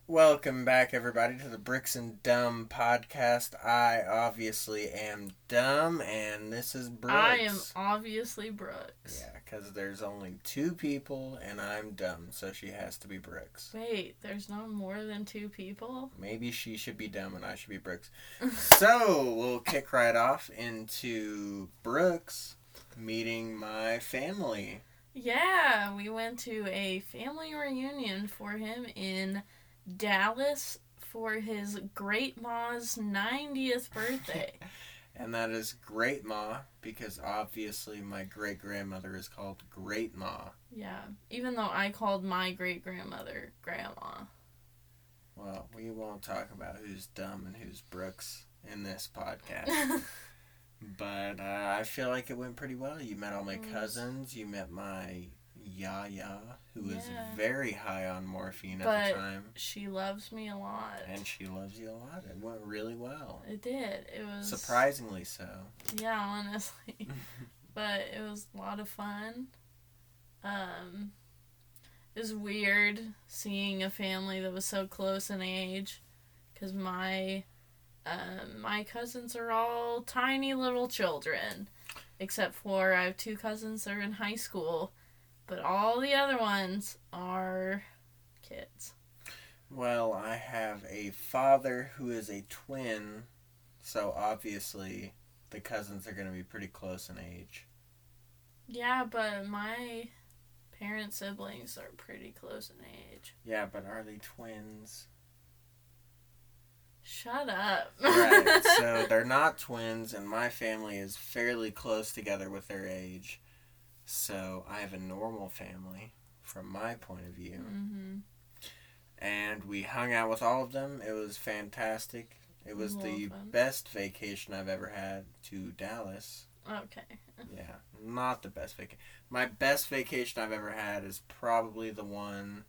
Welcome back, everybody, to the Brooks and Dumb podcast. I obviously am dumb, and this is Brooks. I am obviously Brooks. Yeah, because there's only two people, and I'm dumb, so she has to be Brooks. Wait, there's no more than two people? Maybe she should be dumb and I should be Brooks. So, we'll kick right off into Brooks meeting my family. Yeah, we went to a family reunion for him in Dallas for his great ma's 90th birthday. And that is Great Ma, because obviously my great-grandmother is called Great Ma. Yeah, even though I called my great-grandmother Grandma. Well, we won't talk about who's dumb and who's Brooks in this podcast. But I feel like it went pretty well. You met all my cousins. You met my Yaya, who was very high on morphine at the time. She loves me a lot. And she loves you a lot. It went really well. It did. It was... surprisingly so. Yeah, honestly. But it was a lot of fun. It was weird seeing a family that was so close in age. Because my cousins are all tiny little children. Except for I have two cousins that are in high school. But all the other ones are kids. Well, I have a father who is a twin, so obviously the cousins are going to be pretty close in age. Yeah, but my parents' siblings are pretty close in age. Yeah, but are they twins? Shut up. Right, so they're not twins, and my family is fairly close together with their age. So I have a normal family from my point of view. Mm-hmm. And we hung out with all of them. It was fantastic. It was the best vacation I've ever had to Dallas. Okay. Yeah, not the best vacation. My best vacation I've ever had is probably the one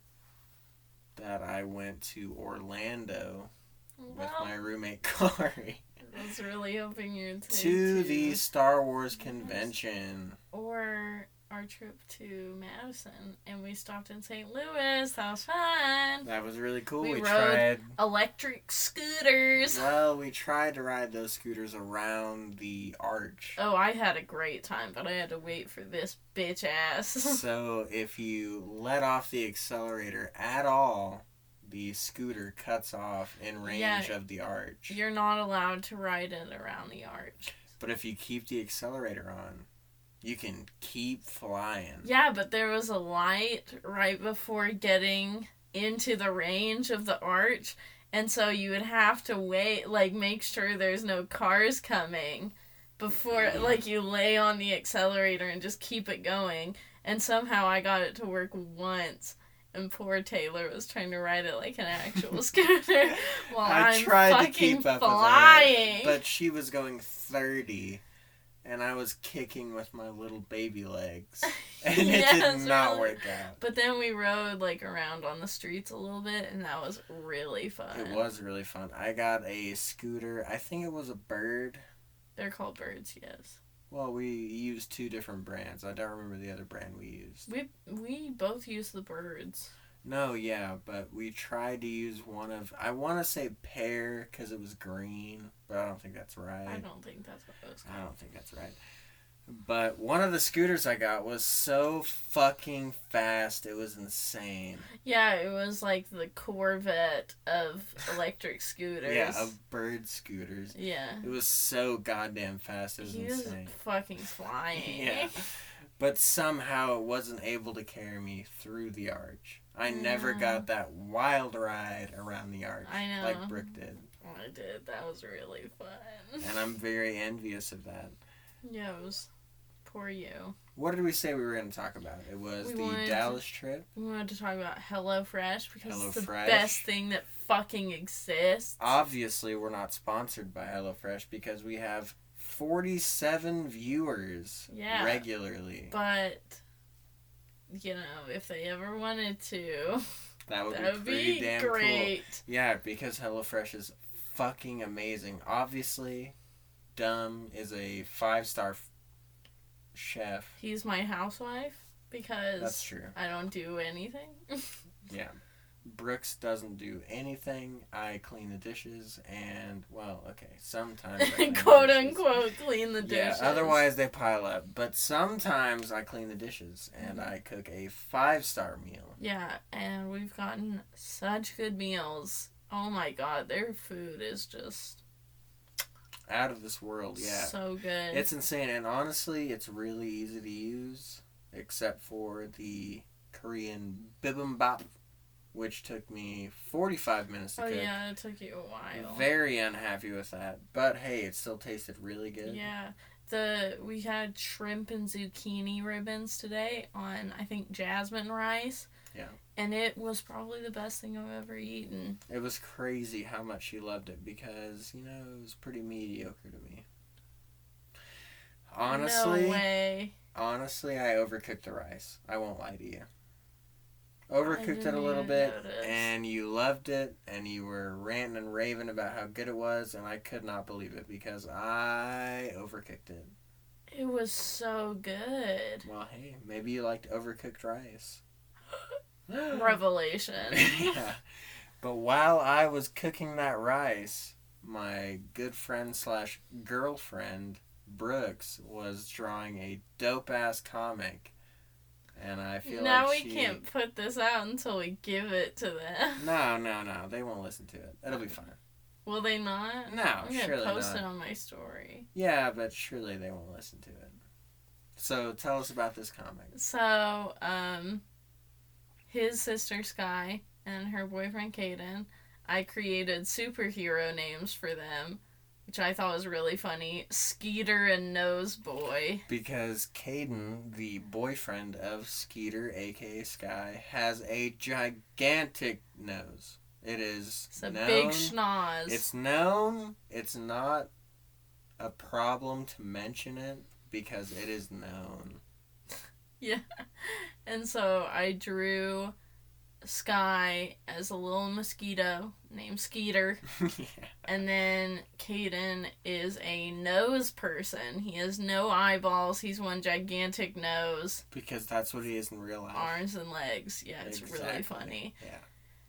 that I went to Orlando with my roommate Corey. I was really hoping you'd say to the Star Wars convention. Or our trip to Madison, and we stopped in St. Louis. That was fun. That was really cool. We rode tried electric scooters. Well, we tried to ride those scooters around the arch. Oh, I had a great time, but I had to wait for this bitch ass. So if you let off the accelerator at all, the scooter cuts off in range of the arch. You're not allowed to ride it around the arch. But if you keep the accelerator on, you can keep flying. Yeah, but there was a light right before getting into the range of the arch, and so you would have to wait, make sure there's no cars coming before, you lay on the accelerator and just keep it going. And somehow I got it to work once. And poor Taylor was trying to ride it like an actual scooter while I'm tried to keep up flying. With her, but she was going 30, and I was kicking with my little baby legs, and it did not work out. But then we rode around on the streets a little bit, and that was really fun. It was really fun. I got a scooter. I think it was a Bird. They're called Birds, yes. Well, we used two different brands. I don't remember the other brand we used. We both used the Birds. No, yeah, but we tried to use one of... I want to say Pear because it was green, but I don't think that's right. I don't think that's what it was called. I don't think that's right. But one of the scooters I got was so fucking fast, it was insane. Yeah, it was like the Corvette of electric scooters. Yeah, of Bird scooters. Yeah. It was so goddamn fast, it was insane. He was fucking flying. Yeah. But somehow it wasn't able to carry me through the arch. I never got that wild ride around the arch. I know. Like Brooke did. I did. That was really fun. And I'm very envious of that. Yeah, it was... Poor you. What did we say we were going to talk about? It was the Dallas trip. We wanted to talk about HelloFresh because it's the best thing that fucking exists. Obviously, we're not sponsored by HelloFresh because we have 47 viewers regularly. But, if they ever wanted to, that would be pretty damn great. Cool. Yeah, because HelloFresh is fucking amazing. Obviously, Dumb is a 5-star chef. He's my housewife because that's true. I don't do anything. Yeah. Brooks doesn't do anything. I clean the dishes, and, well, okay, sometimes I clean Quote the dishes. unquote clean the dishes. Yeah, otherwise they pile up. But sometimes I clean the dishes, and I cook a 5-star meal. Yeah, and we've gotten such good meals. Oh my god, their food is just out of this world, yeah. so good. It's insane, and honestly, it's really easy to use, except for the Korean bibimbap, which took me 45 minutes to cook. Oh yeah, it took you a while. Very unhappy with that, but hey, it still tasted really good. Yeah, we had shrimp and zucchini ribbons today on, I think, jasmine rice. Yeah. And it was probably the best thing I've ever eaten. It was crazy how much she loved it because, it was pretty mediocre to me. Honestly, no way. Honestly, I overcooked the rice. I won't lie to you. Overcooked it a little even bit, notice. and you loved it, and you were ranting and raving about how good it was, and I could not believe it because I overcooked it. It was so good. Well, hey, maybe you liked overcooked rice. Revelation. Yeah. But while I was cooking that rice, my good friend / girlfriend, Brooks, was drawing a dope-ass comic. And I feel now like we can't put this out until we give it to them. No. They won't listen to it. It'll be fine. Will they not? No, I'm gonna surely post not. it on my story. Yeah, but surely they won't listen to it. So tell us about this comic. So, his sister Sky and her boyfriend Caden, I created superhero names for them, which I thought was really funny. Skeeter and Noseboy. Because Caden, the boyfriend of Skeeter, aka Sky, has a gigantic nose. It is It's a known, big schnoz. It's known. It's not a problem to mention it because it is known. Yeah. And so I drew Sky as a little mosquito named Skeeter. Yeah. And then Caden is a nose person. He has no eyeballs. He's one gigantic nose. Because that's what he is in real life. Arms and legs. Yeah, it's really funny. Yeah.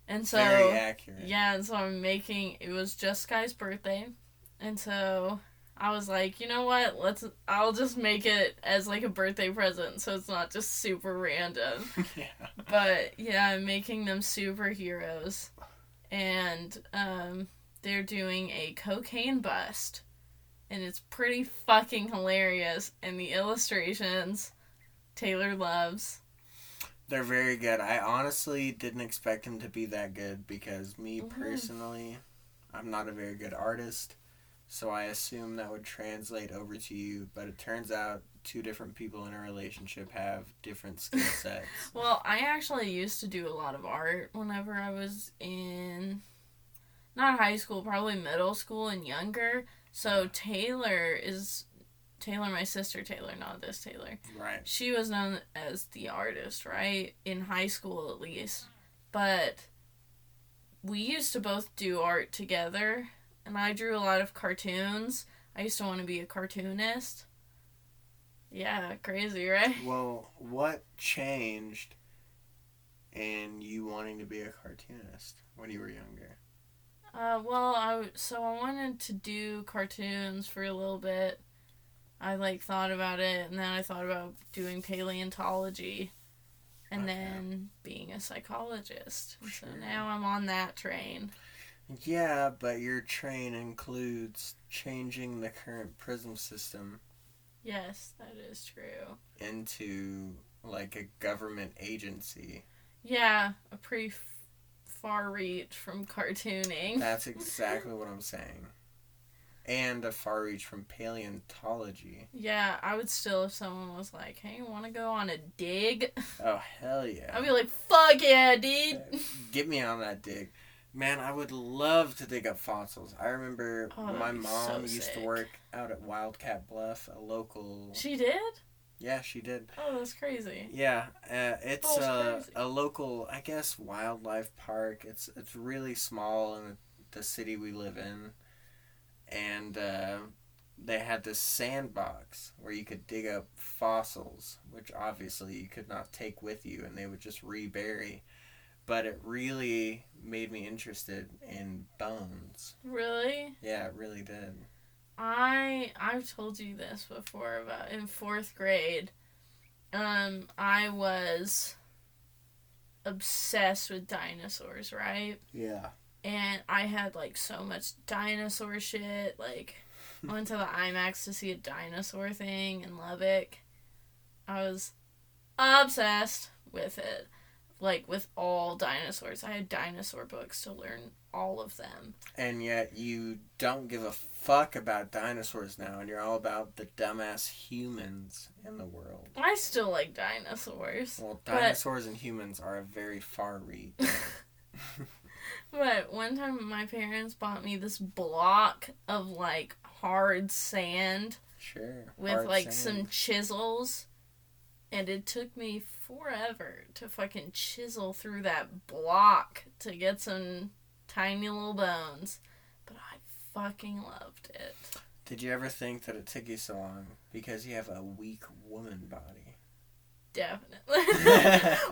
And so, very accurate. Yeah, and so it was just Sky's birthday. And so I was like, you know what? I'll just make it as like a birthday present so it's not just super random. Yeah. But yeah, I'm making them superheroes. And they're doing a cocaine bust. And it's pretty fucking hilarious. And the illustrations, Taylor loves. They're very good. I honestly didn't expect them to be that good because me personally, I'm not a very good artist. So I assume that would translate over to you. But it turns out 2 different people in a relationship have different skill sets. Well, I actually used to do a lot of art whenever I was in, not high school, probably middle school and younger. So Taylor, my sister Taylor, not this Taylor. Right. She was known as the artist, right? In high school at least. But we used to both do art together. And I drew a lot of cartoons. I used to want to be a cartoonist. Yeah, crazy, right? Well, what changed in you wanting to be a cartoonist when you were younger? I wanted to do cartoons for a little bit. I thought about it, and then I thought about doing paleontology, and then being a psychologist. Sure. So now I'm on that train. Yeah, but your train includes changing the current prison system. Yes, that is true. Into like a government agency. Yeah, a pretty far reach from cartooning. That's exactly what I'm saying. And a far reach from paleontology. Yeah, I would still, if someone was like, hey, want to go on a dig? Oh, hell yeah. I'd be like, fuck yeah, dude. Get me on that dig. Man, I would love to dig up fossils. I remember my mom used to work out at Wildcat Bluff, a local... She did? Yeah, she did. Oh, that's crazy. Yeah, it's crazy. A local, I guess, wildlife park. It's really small in the city we live in. And they had this sandbox where you could dig up fossils, which obviously you could not take with you, and they would just rebury. but it really made me interested in bones. Really? Yeah, it really did. I've told you this before about in 4th grade. I was obsessed with dinosaurs, right? Yeah. And I had like so much dinosaur shit. Like, I went to the IMAX to see a dinosaur thing in Lubbock. I was obsessed with it. Like, with all dinosaurs. I had dinosaur books to learn all of them. And yet you don't give a fuck about dinosaurs now, and you're all about the dumbass humans in the world. I still like dinosaurs. Well, dinosaurs and humans are a very far reach. But one time my parents bought me this block of, like, hard sand. Sure. With, hard like, sand. some chisels. And it took me forever to fucking chisel through that block to get some tiny little bones. But I fucking loved it. Did you ever think that it took you so long because you have a weak woman body? Definitely.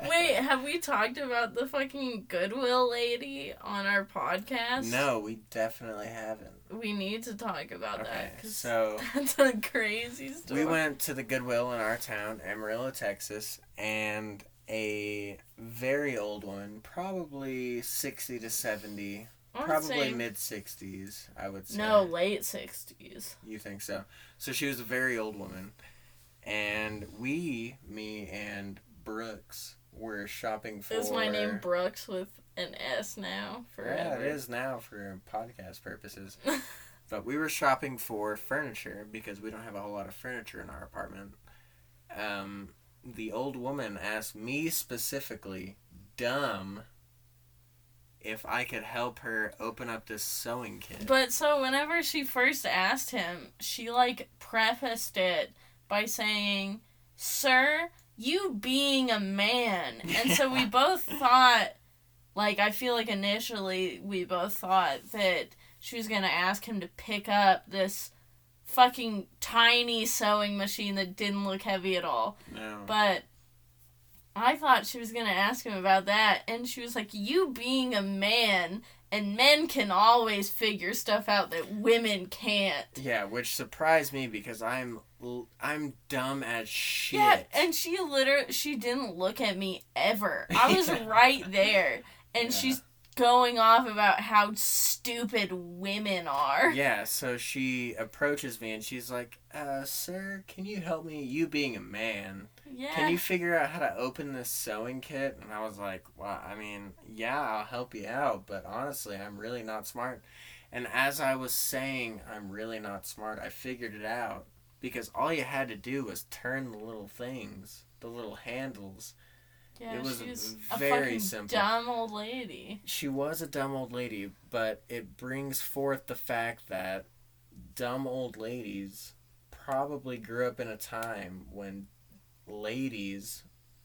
Wait, have we talked about the fucking Goodwill lady on our podcast? No, we definitely haven't. We need to talk about that. Cause so that's a crazy story. We went to the Goodwill in our town, Amarillo, Texas, and a very old woman, probably 60 to 70, probably mid-60s, I would say. No, late 60s. You think so? So she was a very old woman. And me and Brooks were shopping for... Is my name Brooks with an S now? Forever. Yeah, it is now for podcast purposes. But we were shopping for furniture because we don't have a whole lot of furniture in our apartment. The old woman asked me specifically, dumb, if I could help her open up this sewing kit. But so whenever she first asked him, she, like, prefaced it by saying, "Sir, you being a man." And so we both thought, like, I feel like initially we both thought that she was going to ask him to pick up this fucking tiny sewing machine that didn't look heavy at all. No. But I thought she was going to ask him about that, and she was like, "You being a man, and men can always figure stuff out that women can't." Yeah, which surprised me because I'm dumb as shit. Yeah, and she didn't look at me ever. I was right there, and she's going off about how stupid women are. Yeah, so she approaches me and she's like, "Sir, can you help me? You being a man, can you figure out how to open this sewing kit?" And I was like, "Well, I mean, yeah, I'll help you out, but honestly, I'm really not smart." And as I was saying, I'm really not smart, I figured it out. Because all you had to do was turn the little things, the little handles. Yeah, it was she's very a simple. Dumb old lady. She was a dumb old lady, but it brings forth the fact that dumb old ladies probably grew up in a time when ladies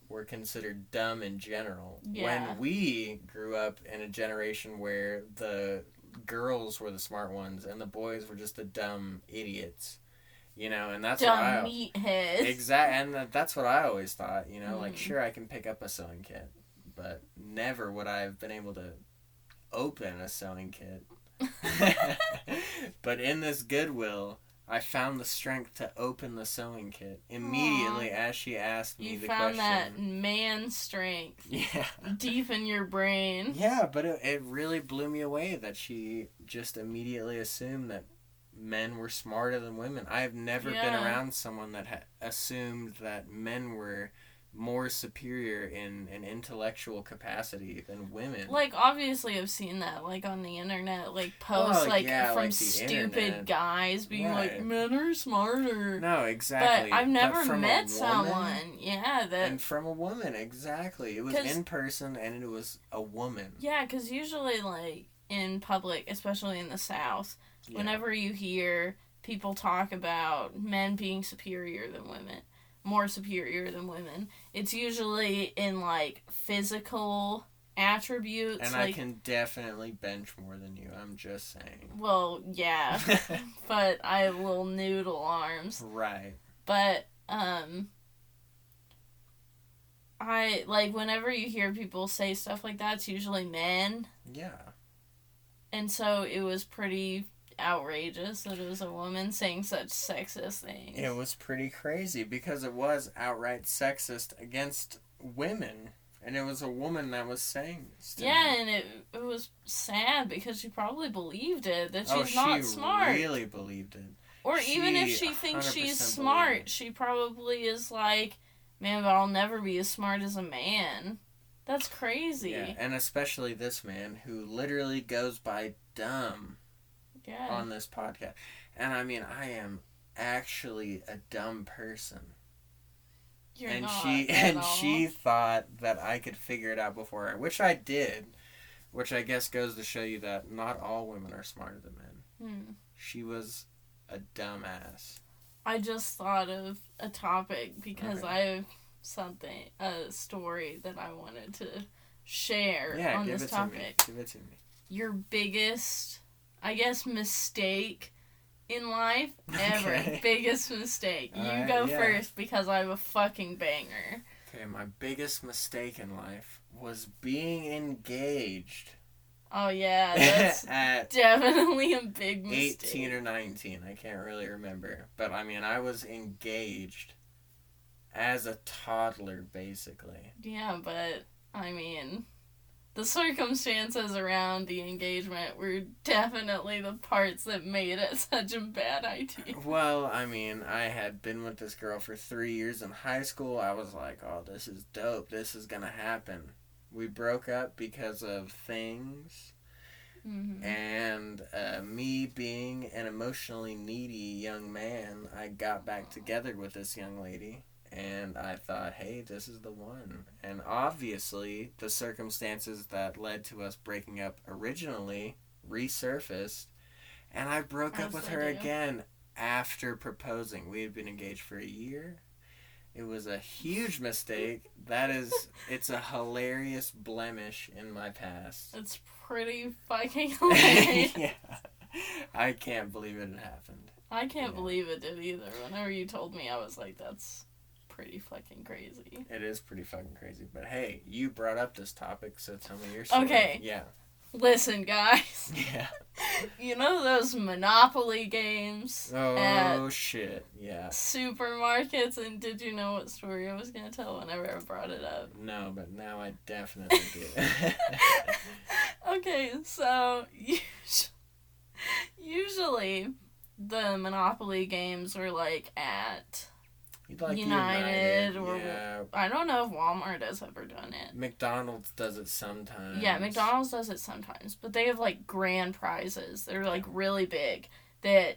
were considered dumb in general. Yeah. When we grew up in a generation where the girls were the smart ones and the boys were just the dumb idiots. You know, and that's dumb what I... meatheads. Exactly, and that's what I always thought, you know, like, sure, I can pick up a sewing kit, but never would I have been able to open a sewing kit. But in this Goodwill, I found the strength to open the sewing kit immediately as she asked me the question. You found that man strength. Yeah. Deep in your brain. Yeah, but it really blew me away that she just immediately assumed that men were smarter than women. I have never been around someone that assumed that men were more superior in an intellectual capacity than women. Like, obviously I've seen that, like, on the internet, like, posts, from like stupid internet. Guys being like, men are smarter. No, exactly. But I've never met someone, that... And from a woman, exactly. It was in person, and it was a woman. Yeah, because usually, like, in public, especially in the South, whenever you hear people talk about men being superior than women, more superior than women, it's usually in, like, physical attributes. And like, I can definitely bench more than you, I'm just saying. Well, yeah, but I have little noodle arms. Right. But, whenever you hear people say stuff like that, it's usually men. Yeah. And so it was pretty outrageous that it was a woman saying such sexist things. It was pretty crazy because it was outright sexist against women. And it was a woman that was saying this to me. And it was sad because she probably believed it, that she's not smart. She really believed it. Or even if she thinks she's smart, she probably is like, man, but I'll never be as smart as a man. That's crazy. Yeah, and especially this man who literally goes by dumb on this podcast. And I mean, I am actually a dumb person. You're not she thought that I could figure it out before her, which I did. Which I guess goes to show you that not all women are smarter than men. She was a dumbass. I just thought of a topic because I have a story that I wanted to share on this topic. Give it to me. Your biggest, I guess, mistake in life ever. Okay. Biggest mistake. You go first because I have a fucking banger. Okay, my biggest mistake in life was being engaged. Oh yeah, that's definitely a big mistake. 18 or 19, I can't really remember. But I mean, I was engaged as a toddler, basically. Yeah, but I mean, the circumstances around the engagement were definitely the parts that made it such a bad idea. Well, I mean, I had been with this girl for 3 years in high school. I was like, oh, this is dope. This is gonna happen. We broke up because of things. Mm-hmm. And me being an emotionally needy young man, I got back together with this young lady. And I thought, hey, this is the one. And obviously, the circumstances that led to us breaking up originally resurfaced. And I broke up with her again after proposing. We had been engaged for a year. It was a huge mistake. It's a hilarious blemish in my past. It's pretty fucking hilarious. Yeah. I can't believe it had happened. I can't believe it did either. Whenever you told me, I was like, that's pretty fucking crazy. It is pretty fucking crazy. But hey, you brought up this topic, so tell me your story. Okay. Yeah. Listen, guys. Yeah. You know those Monopoly games? Oh, shit. Yeah. Supermarkets, and did you know what story I was going to tell whenever I brought it up? No, but now I definitely do. Okay, so usually the Monopoly games were like at United or I don't know if Walmart has ever done it. McDonald's does it sometimes. Yeah, McDonald's does it sometimes, but they have like grand prizes. They're like really big that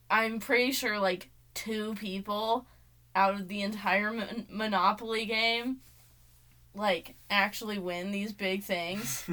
I'm pretty sure like 2 people out of the entire Monopoly game like actually win these big things.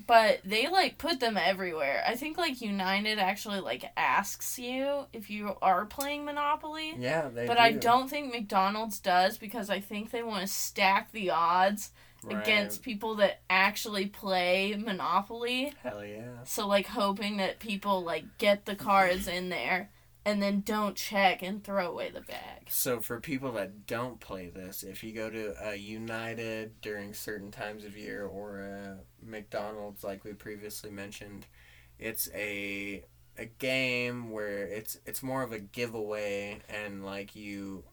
But they, like, put them everywhere. I think, like, United actually, like, asks you if you are playing Monopoly. Yeah, they do. But I don't think McDonald's does because I think they want to stack the odds against people that actually play Monopoly. Hell yeah. So, like, hoping that people, like, get the cards in there and then don't check and throw away the bag. So for people that don't play this, if you go to a United during certain times of year or a McDonald's like we previously mentioned, it's a game where it's more of a giveaway and like you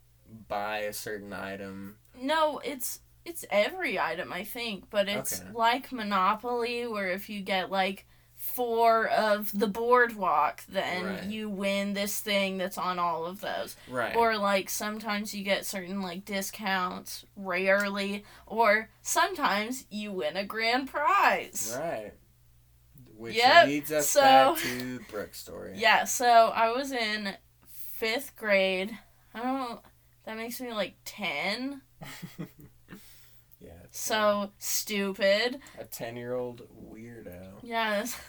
buy a certain item. No, it's every item I think, but it's like Monopoly where if you get like 4 of the boardwalk, then you win this thing that's on all of those. Right. Or, like, sometimes you get certain, like, discounts, rarely, or sometimes you win a grand prize. Right. Which leads us back to Brooke's story. Yeah, so I was in 5th grade. I don't know, that makes me, like, 10. Yeah. So stupid. A 10-year-old weirdo. Yes.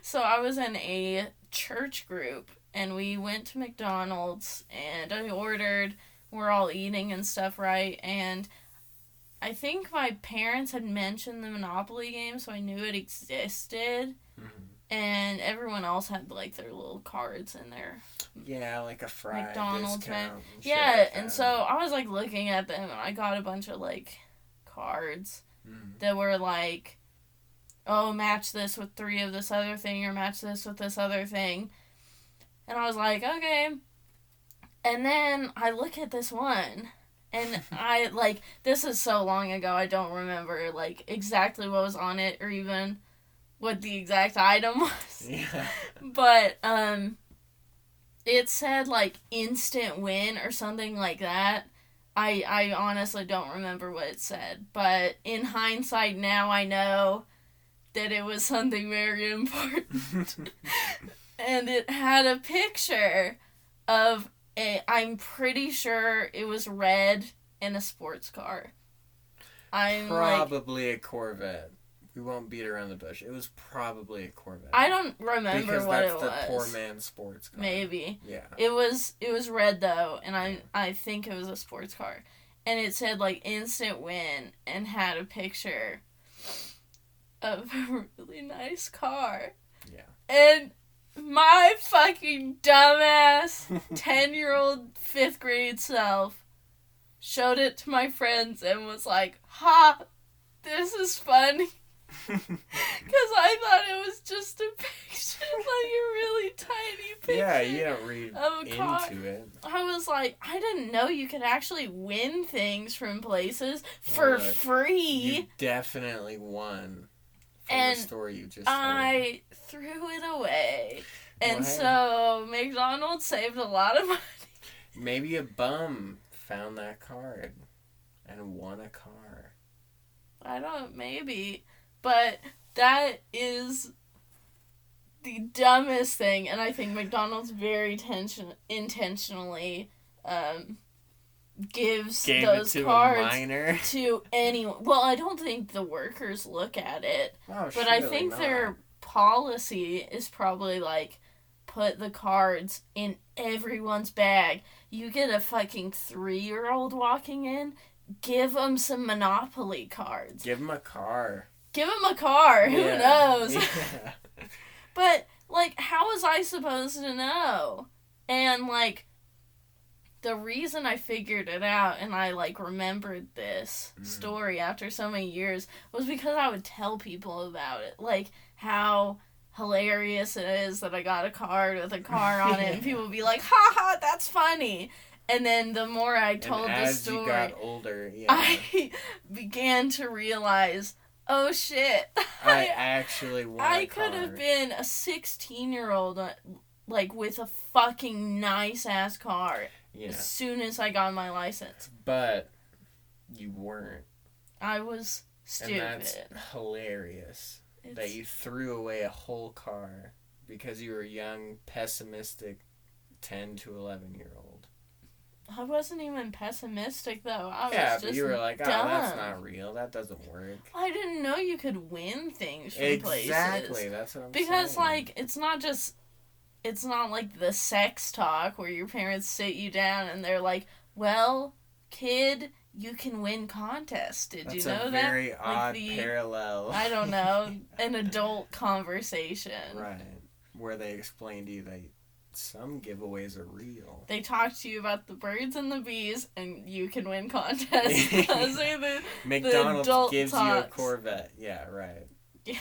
So I was in a church group, and we went to McDonald's, and I ordered, we're all eating and stuff, right? And I think my parents had mentioned the Monopoly game, so I knew it existed. Mm-hmm. and everyone else had, like, their little cards in there. Yeah, like a fried McDonald's, discount. Yeah, like and so I was, like, looking at them, and I got a bunch of, like, cards that were, like, oh, match this with 3 of this other thing, or match this with this other thing. And I was like, okay. And then I look at this one, and I, like, this is so long ago, I don't remember, like, exactly what was on it, or even what the exact item was. Yeah. But, it said, like, instant win, or something like that. I honestly don't remember what it said. But in hindsight, now I know that it was something very important. And it had a picture of I'm pretty sure it was red in a sports car. Probably a Corvette. We won't beat around the bush. It was probably a Corvette. I don't remember what it was. Because that's the poor man's sports car. Maybe. Yeah. It was red though, and I think it was a sports car. And it said, like, instant win, and had a picture of a really nice car. Yeah. And my fucking dumbass 10-year-old 5th grade self showed it to my friends and was like, ha, this is funny. Because I thought it was just a picture, like a really tiny picture. Yeah, you don't read of a car. into it. I was like, I didn't know you could actually win things from places for free. You definitely won from the story you just told. I threw it away. And so McDonald's saved a lot of money. Maybe a bum found that card and won a car. Maybe. But that is the dumbest thing, and I think McDonald's very intentionally gives those cards to anyone. Well, I don't think the workers look at it, but I think their policy is probably like, put the cards in everyone's bag. You get a fucking 3-year-old walking in, give them some Monopoly cards. Give them a car. Give him a car. Yeah. Who knows? Yeah. But, like, how was I supposed to know? And, like, the reason I figured it out and I, like, remembered this story after so many years was because I would tell people about it. Like, how hilarious it is that I got a card with a car on it, and people would be like, ha ha, that's funny. And then the more I told the story, as you got older, I began to realize, oh shit. I actually won I could have been a 16-year-old, like, with a fucking nice-ass car as soon as I got my license. But you weren't. I was stupid. And that's hilarious. That you threw away a whole car because you were a young, pessimistic 10 to 11-year-old. I wasn't even pessimistic, though. I was but just you were like, oh, dumb. That's not real. That doesn't work. I didn't know you could win things from places. Exactly, that's what I'm saying. Because, like, it's not like the sex talk where your parents sit you down and they're like, well, kid, you can win contests. Did you know that? That's a very odd parallel. I don't know. An adult conversation. Right. Where they explain to you that some giveaways are real. They talk to you about the birds and the bees, and you can win contests. Those are the McDonald's adult gives talks. you a Corvette. Yeah, right. Yeah.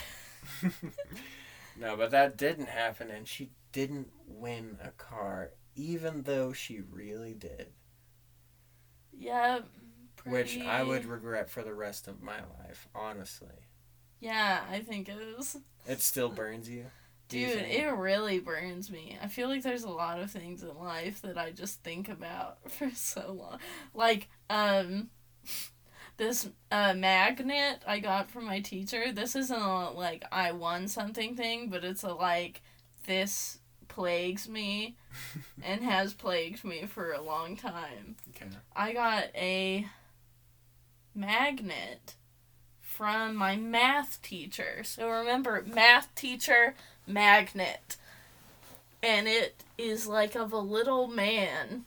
No, but that didn't happen, and she didn't win a car, even though she really did. Yeah. Which I would regret for the rest of my life, honestly. Yeah, I think it is. It still burns you? Dude, it really burns me. I feel like there's a lot of things in life that I just think about for so long. Like, this magnet I got from my teacher. This isn't a, like, I won something thing, but it's a, like, this plagues me and has plagued me for a long time. Okay. I got a magnet from my math teacher. So remember, math teacher magnet. And it is like of a little man.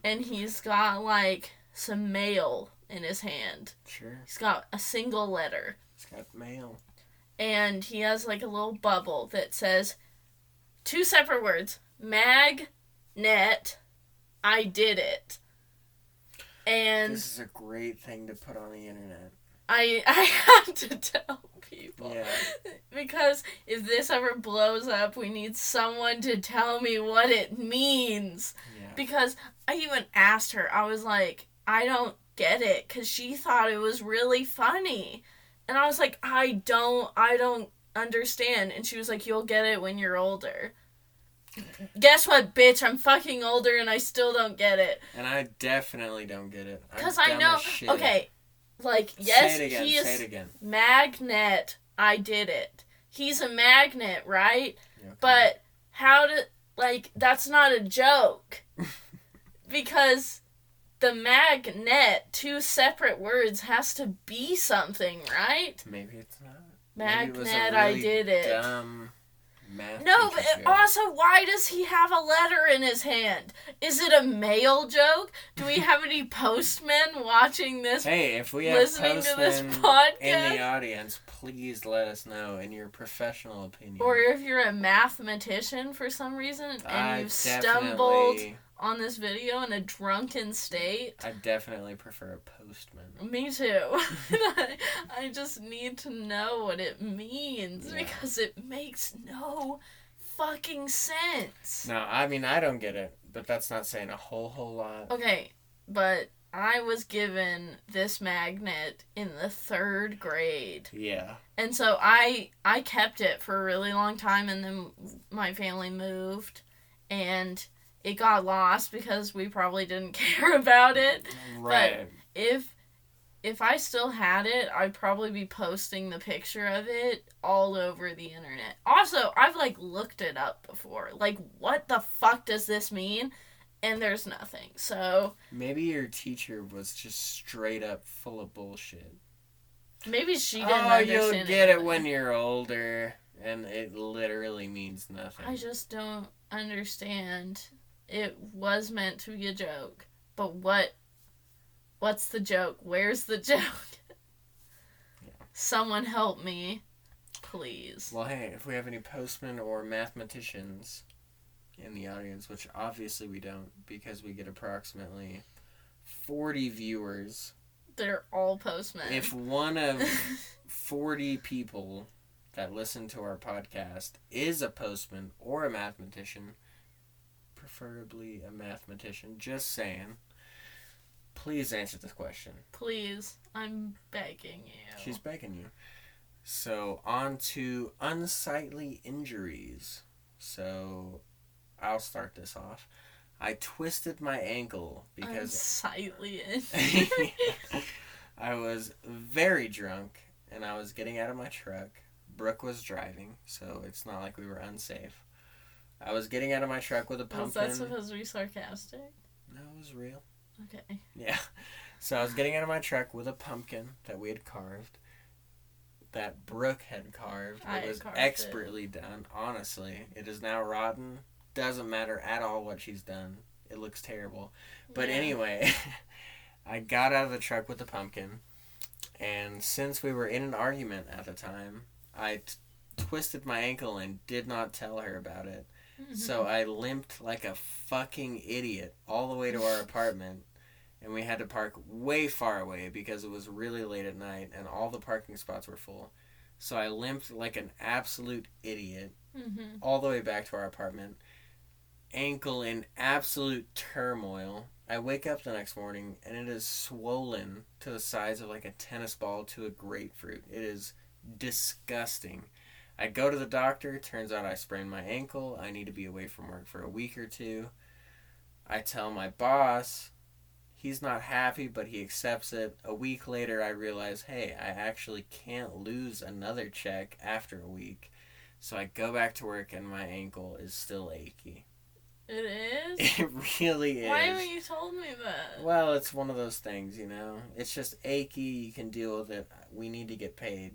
And he's got like some mail in his hand. Sure. He's got a single letter. He's got mail. and he has like a little bubble that says 2 separate words: magnet, I did it. And this is a great thing to put on the internet. I have to tell people. Yeah. Because if this ever blows up, we need someone to tell me what it means. Yeah. Because I even asked her, I was like, I don't get it, because she thought it was really funny. And I was like, I don't understand. And she was like, you'll get it when you're older. Guess what, bitch? I'm fucking older and I still don't get it. And I definitely don't get it. Because I know, okay, like, yes, he is say it again. magnet, I did it. He's a magnet, right? Okay. But how to, like, that's not a joke. Because the magnet, 2 separate words, has to be something, right? Maybe it's not. Magnet, Maybe it was a really I did it. Dumb math No, teacher but joke. also, why does he have a letter in his hand? Is it a mail joke? Do we have any postmen watching this? Hey, if we have listening to this postmen podcast? in the audience, please let us know in your professional opinion. Or if you're a mathematician for some reason and you've stumbled on this video in a drunken state. I definitely prefer a postman. Me too. I just need to know what it means because it makes no fucking sense. No, I mean, I don't get it, but that's not saying a whole lot. Okay, but I was given this magnet in the 3rd grade. Yeah. And so I kept it for a really long time, and then my family moved, and it got lost because we probably didn't care about it. Right. But if I still had it, I'd probably be posting the picture of it all over the internet. Also, I've, like, looked it up before. Like, what the fuck does this mean? And there's nothing, so... Maybe your teacher was just straight up full of bullshit. Maybe she didn't understand it. Oh, you'll get it when you're older, and it literally means nothing. I just don't understand. It was meant to be a joke, but what's the joke? Where's the joke? Yeah. Someone help me, please. Well, hey, if we have any postmen or mathematicians in the audience, which obviously we don't, because we get approximately 40 viewers. They're all postmen. If one of 40 people that listen to our podcast is a postman or a mathematician, preferably a mathematician, just saying, please answer this question. Please, I'm begging you. She's begging you. So, on to unsightly injuries. So, I'll start this off. I twisted my ankle because... Unsightly injuries. I was very drunk, and I was getting out of my truck. Brooke was driving, so it's not like we were unsafe. I was getting out of my truck with a pumpkin. Was that supposed to be sarcastic? No, it was real. Okay. Yeah. So I was getting out of my truck with a pumpkin that we had carved. That Brooke had carved. It was expertly done, honestly. It is now rotten. Doesn't matter at all what she's done. It looks terrible. But anyway, I got out of the truck with the pumpkin. And since we were in an argument at the time, I twisted my ankle and did not tell her about it. So I limped like a fucking idiot all the way to our apartment, and we had to park way far away because it was really late at night and all the parking spots were full. So I limped like an absolute idiot all the way back to our apartment, ankle in absolute turmoil. I wake up the next morning and it is swollen to the size of like a tennis ball to a grapefruit. It is disgusting. I go to the doctor. Turns out I sprained my ankle. I need to be away from work for a week or two. I tell my boss. He's not happy, but he accepts it. A week later, I realize, hey, I actually can't lose another check after a week. So I go back to work and my ankle is still achy. It is? It really is. Why haven't you told me that? Well, it's one of those things, you know. It's just achy. You can deal with it. We need to get paid.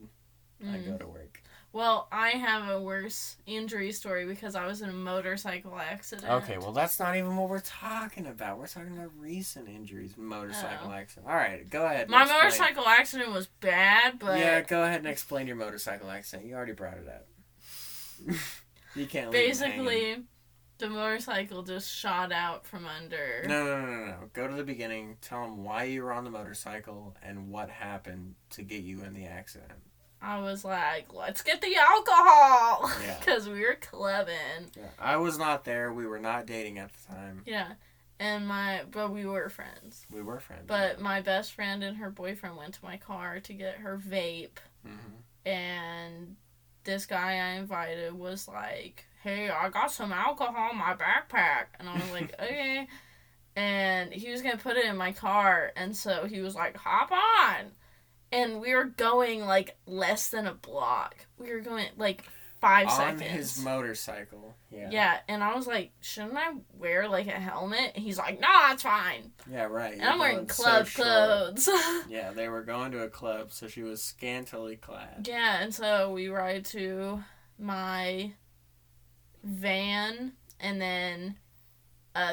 I go to work. Well, I have a worse injury story because I was in a motorcycle accident. Okay, well, that's not even what we're talking about. We're talking about recent injuries, motorcycle accident. All right, go ahead. My motorcycle accident was bad, but... Yeah, go ahead and explain your motorcycle accident. You already brought it up. You can't leave Basically, the motorcycle just shot out from under... No. Go to the beginning. Tell them why you were on the motorcycle and what happened to get you in the accident. I was like, let's get the alcohol! Yeah. Because we were clubbing. Yeah. I was not there. We were not dating at the time. Yeah. But we were friends. We were friends. But my best friend and her boyfriend went to my car to get her vape. Mm-hmm. And this guy I invited was like, hey, I got some alcohol in my backpack. And I was like, okay. And he was going to put it in my car. And so he was like, hop on. And we were going, like, less than a block. We were going, like, 5 seconds. On his motorcycle. Yeah. Yeah, and I was like, shouldn't I wear, like, a helmet? And he's like, nah, it's fine. Yeah, right. And I'm wearing club clothes. Yeah, they were going to a club, so she was scantily clad. Yeah, and so we ride to my van, and then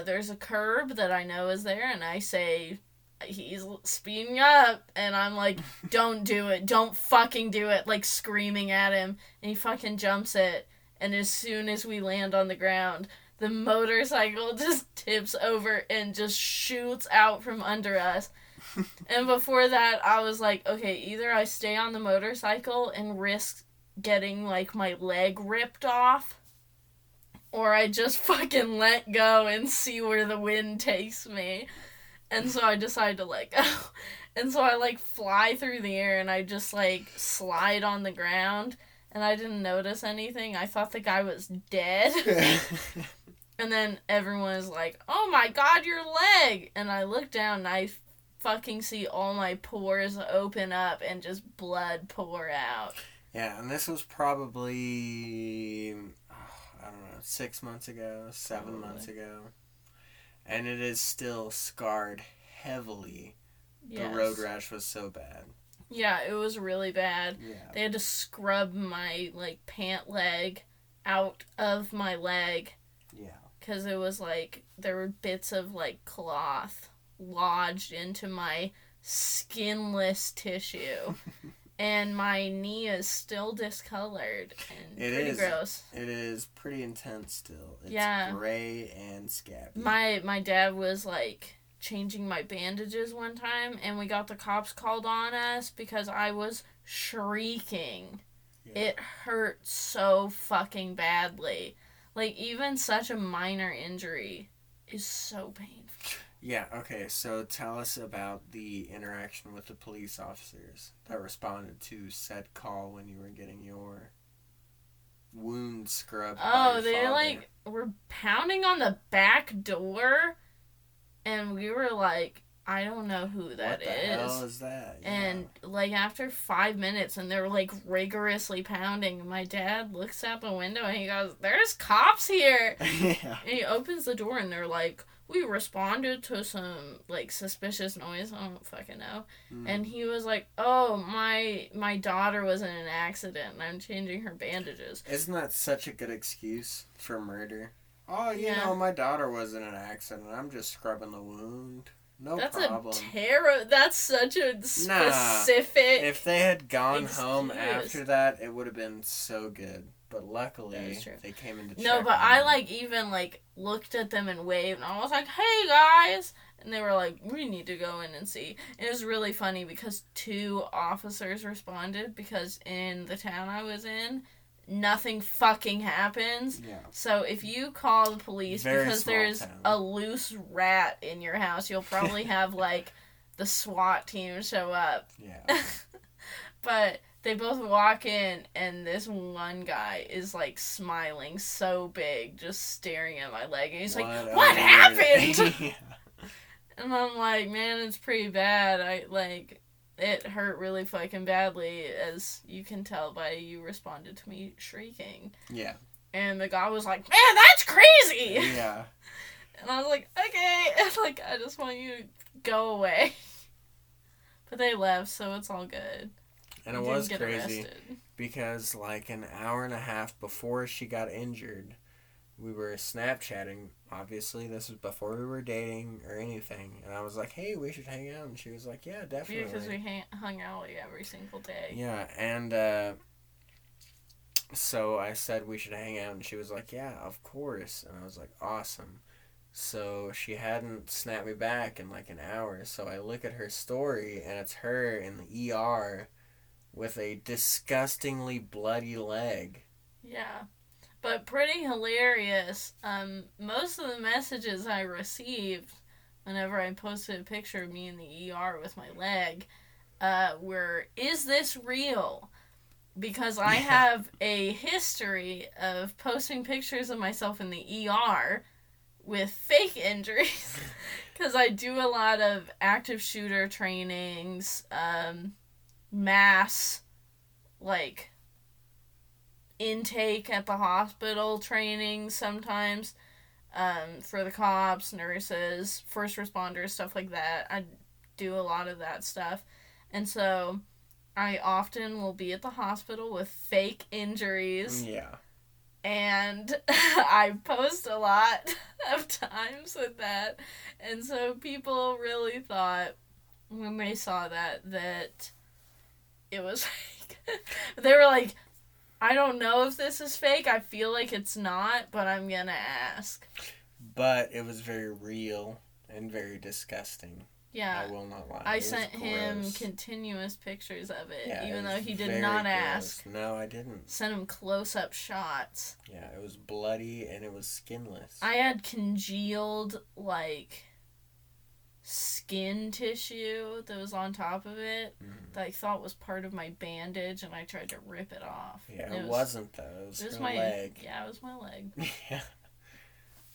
there's a curb that I know is there, and I say... He's speeding up, and I'm like, don't do it, don't fucking do it, like, screaming at him, and he fucking jumps it, and as soon as we land on the ground, the motorcycle just tips over and just shoots out from under us, and before that, I was like, okay, either I stay on the motorcycle and risk getting, like, my leg ripped off, or I just fucking let go and see where the wind takes me. And so I decided to let go. And so I, like, fly through the air and I just, like, slide on the ground. And I didn't notice anything. I thought the guy was dead. And then everyone was like, oh my god, your leg! And I look down and I fucking see all my pores open up and just blood pour out. Yeah, and this was probably, I don't know, 6 months ago, 7 months ago. And it is still scarred heavily. Yes. The road rash was so bad. Yeah, it was really bad. Yeah. They had to scrub my, like, pant leg out of my leg. Yeah. Because it was, like, there were bits of, like, cloth lodged into my skinless tissue. And my knee is still discolored and pretty gross. It is pretty intense still. It's gray and scabby. My dad was, like, changing my bandages one time, and we got the cops called on us because I was shrieking. Yeah. It hurt so fucking badly. Like, even such a minor injury is so painful. Yeah, okay, so tell us about the interaction with the police officers that responded to said call when you were getting your wound scrubbed by your they, father. like, were pounding on the back door, and we were like, I don't know who that is. What the hell is that? Yeah. And, like, after 5 minutes, and they were, like, rigorously pounding, my dad looks out the window, and he goes, there's cops here! Yeah. And he opens the door, and they're like, we responded to some, like, suspicious noise. I don't fucking know. And he was like, oh, my daughter was in an accident, and I'm changing her bandages. Isn't that such a good excuse for murder? Oh, you know, my daughter was in an accident. I'm just scrubbing the wound. No problem. That's such a specific if they had gone home after that, it would have been so good. But luckily, they came into check. No, but I, like, even, like, looked at them and waved, and I was like, hey, guys! And they were like, we need to go in and see. It was really funny because 2 officers responded because in the town I was in, nothing fucking happens. Yeah. So if you call the police because there's a loose rat in your house, you'll probably have, like, the SWAT team show up. Yeah. But they both walk in, and this one guy is, like, smiling so big, just staring at my leg, and he's like, what happened? Yeah. And I'm like, man, it's pretty bad. It hurt really fucking badly, as you can tell by you responded to me shrieking. Yeah. And the guy was like, man, that's crazy! Yeah. And I was like, okay, like, I just want you to go away. But they left, so it's all good. And it was crazy because like an hour and a half before she got injured, we were Snapchatting. Obviously, this was before we were dating or anything. And I was like, hey, we should hang out. And she was like, yeah, definitely. Because we hung out like every single day. Yeah, and so I said we should hang out. And she was like, yeah, of course. And I was like, awesome. So she hadn't snapped me back in like an hour. So I look at her story, and it's her in the ER with a disgustingly bloody leg. Yeah. But pretty hilarious. Most of the messages I received whenever I posted a picture of me in the ER with my leg were, is this real? Because I have a history of posting pictures of myself in the ER with fake injuries. Because I do a lot of active shooter trainings, mass, like, intake at the hospital training sometimes for the cops, nurses, first responders, stuff like that. I do a lot of that stuff. And so I often will be at the hospital with fake injuries. Yeah. And I post a lot of times with that. And so people really thought when they saw that it was fake. They were like, I don't know if this is fake. I feel like it's not, but I'm gonna ask. But it was very real and very disgusting. Yeah. I will not lie. I sent him continuous pictures of it, yeah, even it though he did not ask. No, I didn't. Sent him close-up shots. Yeah, it was bloody and it was skinless. I had congealed, like, skin tissue that was on top of it that I thought was part of my bandage, and I tried to rip it off. Yeah, it wasn't though. It was my leg. Yeah, it was my leg. Yeah.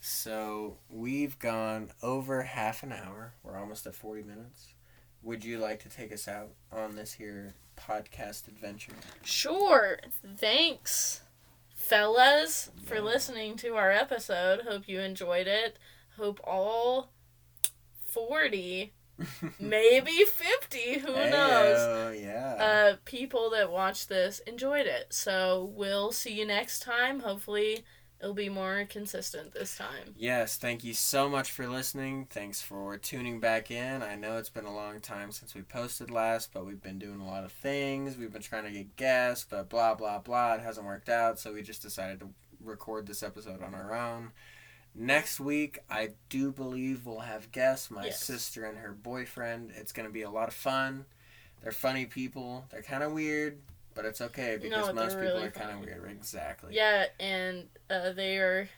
So we've gone over half an hour. We're almost at 40 minutes. Would you like to take us out on this here podcast adventure? Sure. Thanks, fellas, for listening to our episode. Hope you enjoyed it. Hope all 40, maybe 50, who knows? Yeah. People that watch this enjoyed it. So we'll see you next time. Hopefully it'll be more consistent this time. Yes, thank you so much for listening. Thanks for tuning back in. I know it's been a long time since we posted last, but we've been doing a lot of things. We've been trying to get guests, but blah, blah, blah. It hasn't worked out, so we just decided to record this episode on our own. Next week, I do believe we'll have guests, my sister and her boyfriend. It's going to be a lot of fun. They're funny people. They're kind of weird, but it's okay because most people are kind of weird. Exactly. Yeah, and they are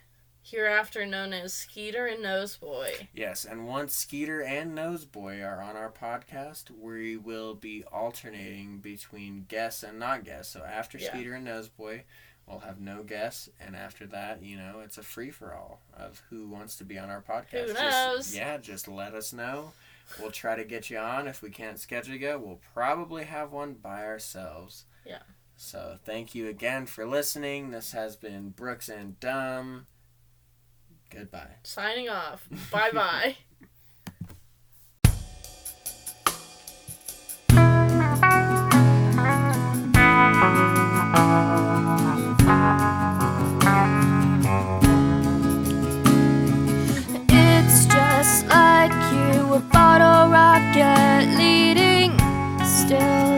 hereafter known as Skeeter and Noseboy. Yes, and once Skeeter and Noseboy are on our podcast, we will be alternating between guests and not guests. So after Skeeter and Noseboy, we'll have no guests, and after that, it's a free-for-all of who wants to be on our podcast. Who knows? Just let us know. We'll try to get you on. If we can't schedule you, we'll probably have one by ourselves. Yeah. So thank you again for listening. This has been Brooks and Dumb. Goodbye. Signing off. Bye-bye. It's just like you, a bottle rocket leading still.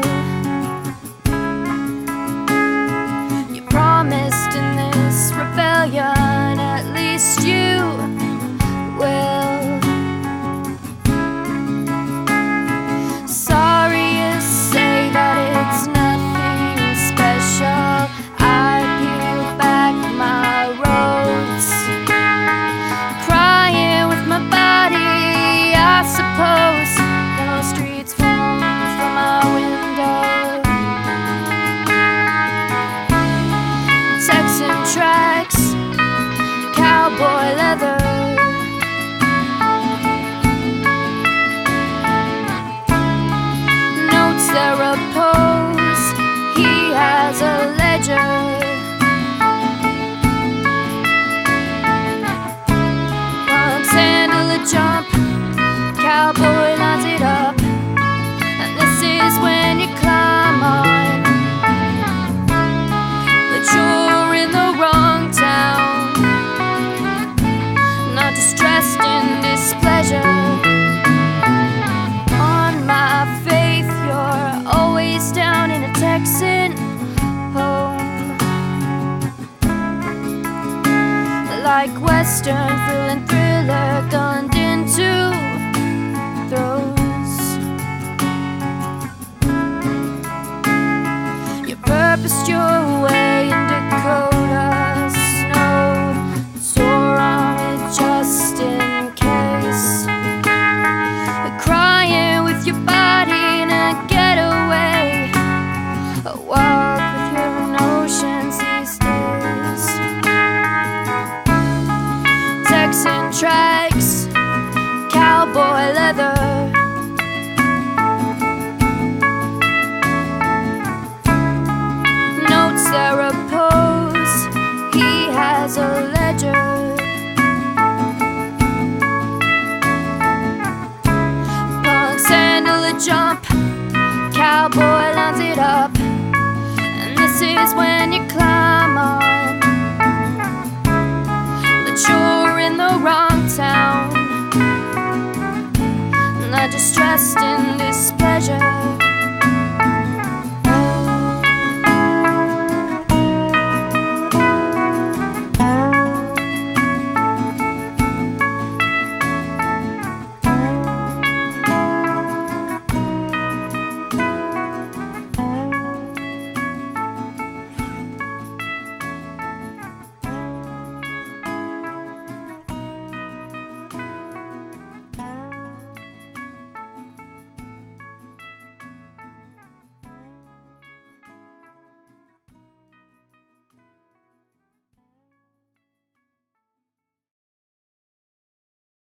You promised in this rebellion, at least you will. Western thrilling thriller gunned into throws. You purposed your way in Dakota snow, tore on it just in case. Crying with your body in a getaway, walk with your notions these days. Texan tracks, cowboy leather, notes that repose, he has a ledger. Punks handle a jump, cowboy lines it up, and this is when you climb on. But you're in the wrong town, not just dressed in displeasure.